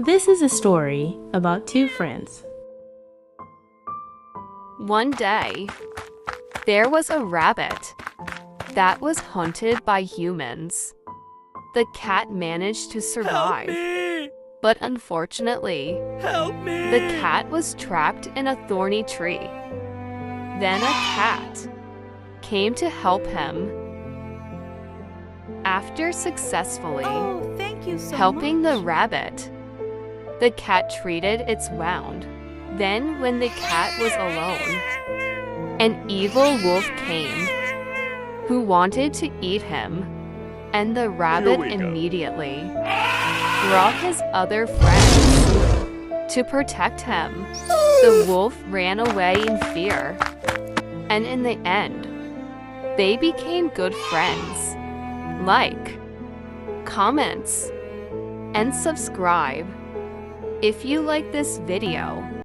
This is a story about two friends. One day, there was a rabbit that was hunted by humans. The cat managed to survive, but unfortunately, the cat was trapped in a thorny tree. Then a cat came to help him. After successfully Thank you so helping much. the rabbit, the cat treated its wound. Then, when the cat was alone, an evil wolf came who wanted to eat him, and the rabbit immediately brought his other friends to protect him. The wolf ran away in fear, and in the end, they became good friends. Like, comments, and subscribe if you like this video.